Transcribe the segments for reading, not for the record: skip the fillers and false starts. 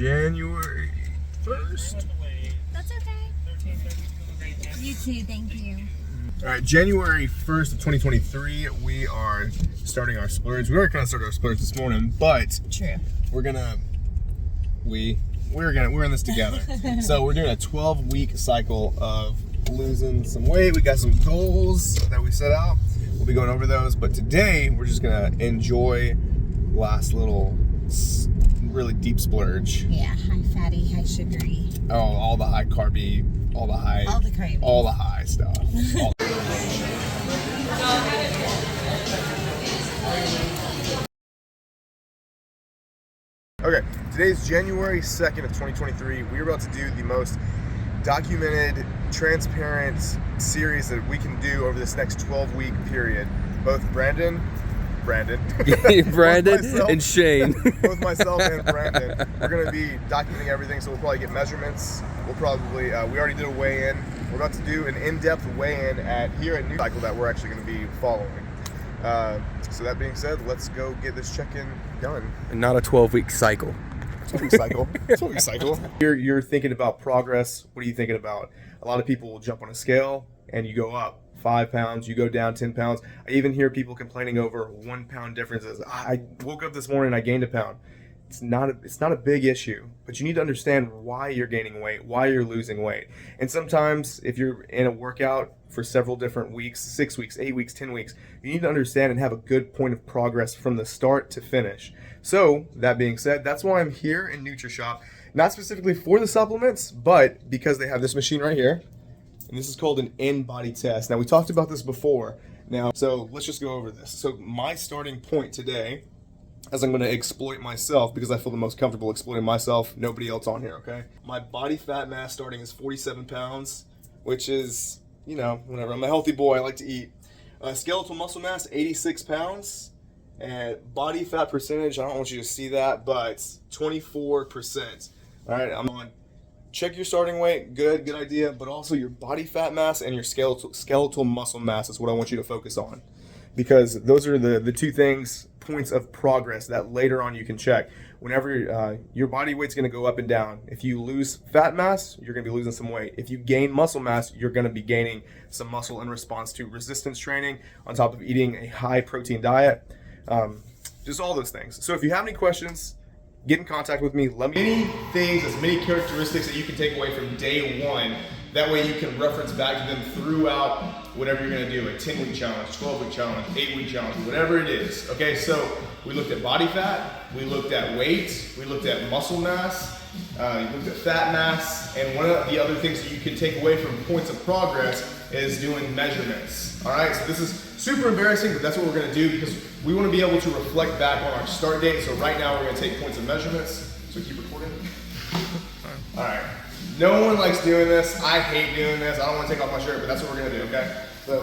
January 1st. That's okay. You too, thank you. All right, January 1st of 2023, we are starting our splurge. We already kind of started our splurge this morning, but True. we're in this together. So we're doing a 12-week cycle of losing some weight. We got some goals that we set out. We'll be going over those, but today we're just gonna enjoy last little really deep splurge. Yeah, high fatty, high sugary. Oh, all the high carby, all the cravings. all the high stuff. Okay, today's January 2nd of 2023. We're about to do the most documented, transparent series that we can do over this next 12-week period. Both Brandon and Shane. Both myself and Brandon, we're going to be documenting everything, so we'll probably get measurements. We'll probably, we already did a weigh-in. We're about to do an in-depth weigh-in here at New Cycle that we're actually going to be following. So that being said, let's go get this check-in done. And not a 12-week cycle. 12-week cycle. You're thinking about progress. What are you thinking about? A lot of people will jump on a scale and you go up 5 pounds, you go down 10 pounds. I even hear people complaining over 1 pound differences. I woke up this morning and I gained a pound. It's not a big issue, but you need to understand why you're gaining weight, why you're losing weight. And sometimes if you're in a workout for several different weeks, 6 weeks, 8 weeks, 10 weeks, you need to understand and have a good point of progress from the start to finish. So that being said, that's why I'm here in NutriShop, not specifically for the supplements, but because they have this machine right here. And this is called an in-body test. Now, we talked about this before. Now, so let's just go over this. So my starting point today, as I'm going to exploit myself because I feel the most comfortable exploiting myself, nobody else on here, okay? My body fat mass starting is 47 pounds, which is, you know, whatever. I'm a healthy boy. I like to eat. Skeletal muscle mass, 86 pounds. And body fat percentage, I don't want you to see that, but 24%. All right, I'm on. Check your starting weight, good idea, but also your body fat mass and your skeletal muscle mass is what I want you to focus on. Because those are the two things, points of progress that later on you can check. Whenever your body weight's gonna go up and down. If you lose fat mass, you're gonna be losing some weight. If you gain muscle mass, you're gonna be gaining some muscle in response to resistance training on top of eating a high protein diet. Just all those things. So if you have any questions, get in contact with me. Let me many things, as many characteristics that you can take away from day one. That way you can reference back to them throughout whatever you're gonna do, a 10-week challenge, 12-week challenge, 8-week challenge, whatever it is. Okay, so we looked at body fat, we looked at weight, we looked at muscle mass, we looked at fat mass, and one of the other things that you can take away from points of progress is doing measurements. All right, so this is super embarrassing, but that's what we're gonna do because we wanna be able to reflect back on our start date. So right now we're gonna take points of measurements. So keep recording. All right. No one likes doing this. I hate doing this. I don't want to take off my shirt, but that's what we're going to do, okay? So,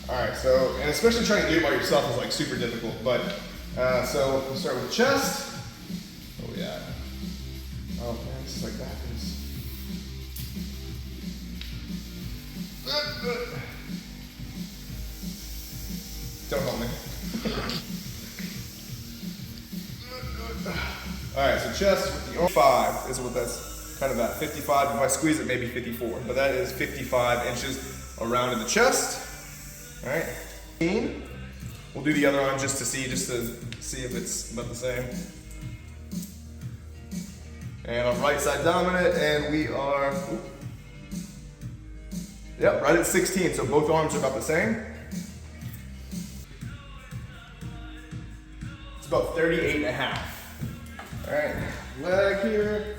all right, so, and especially trying to do it by yourself is like super difficult, but, so we'll start with the chest. Oh, yeah. Oh, man, this is like backwards. Don't help me. All right, so chest with the 5 is what that's kind of at. 55, if I squeeze it, maybe 54. But that is 55 inches around in the chest. All right. We'll do the other arm just to see if it's about the same. And on right side dominant, and we are, yep, right at 16. So both arms are about the same. It's about 38 and a half. All right, leg here.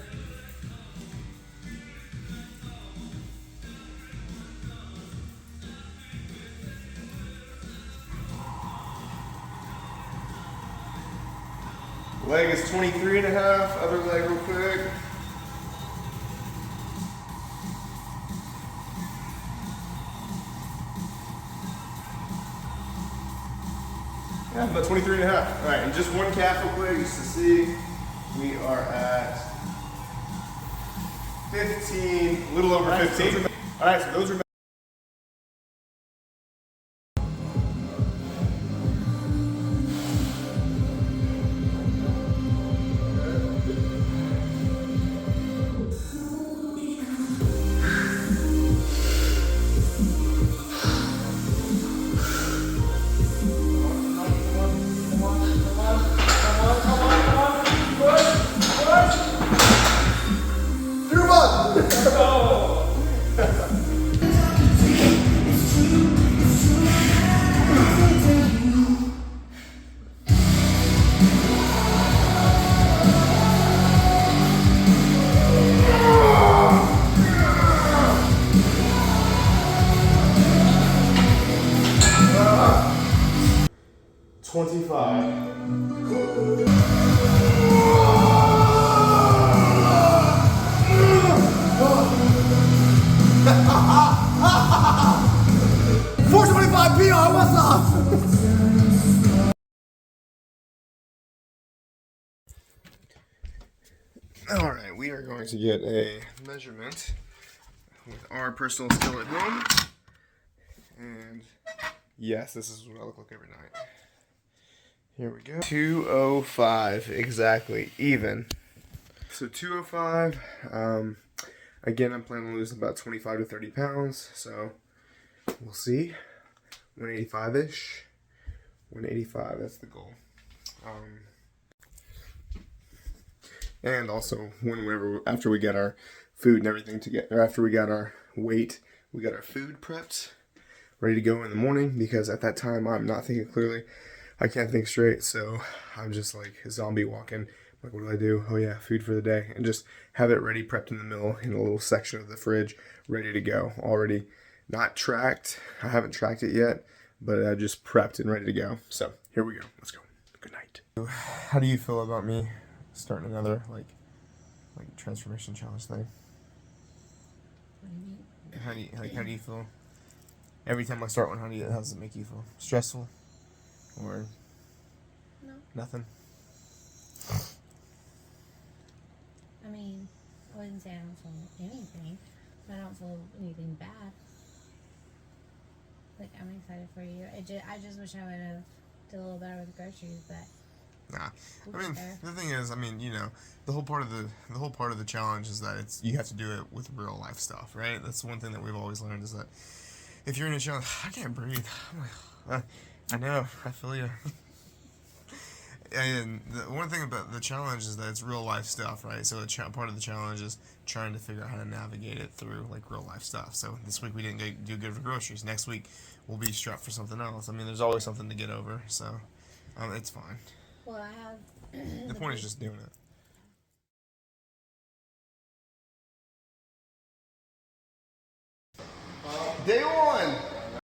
Leg is 23 and a half, other leg real quick. Yeah, about 23 and a half. All right, and just one calf real quick just to see. We are at 15, a little over 15. All right, so those are 25. 425 PR, what's up? Alright, we are going to get a measurement with our personal scale at home. And yes, this is what I look like every night. Here we go. 205, exactly, even. So 205, again, I'm planning on losing about 25 to 30 pounds, so we'll see. 185-ish. 185, that's the goal. And also, whenever after we get our food and everything together, after we got our weight, we got our food prepped, ready to go in the morning, because at that time I'm not thinking clearly. I can't think straight, so I'm just like a zombie walking. Like, what do I do? Oh yeah, food for the day. And just have it ready, prepped in the middle, in a little section of the fridge, ready to go. Already not tracked. I haven't tracked it yet, but I just prepped and ready to go. So here we go. Let's go. Good night. How do you feel about me starting another like transformation challenge thing? What do you mean? How do you feel? Every time I start one, how does it make you feel? Stressful? Or No. nothing? I mean, I wouldn't say I don't feel anything, but I don't feel anything bad. Like, I'm excited for you. I just wish I would have did a little better with groceries, but Nah. we'll I mean, get there. the thing is, I mean, you know, the whole part of the challenge is that you have to do it with real life stuff, right? That's one thing that we've always learned, is that if you're in a challenge, I can't breathe. I'm like, I know, I feel you. And the one thing about the challenge is that it's real life stuff, right? So part of the challenge is trying to figure out how to navigate it through like real life stuff. So this week we didn't do good for groceries. Next week we'll be strapped for something else. I mean, there's always something to get over. So it's fine. Well, I have. The point is just doing it. Day one.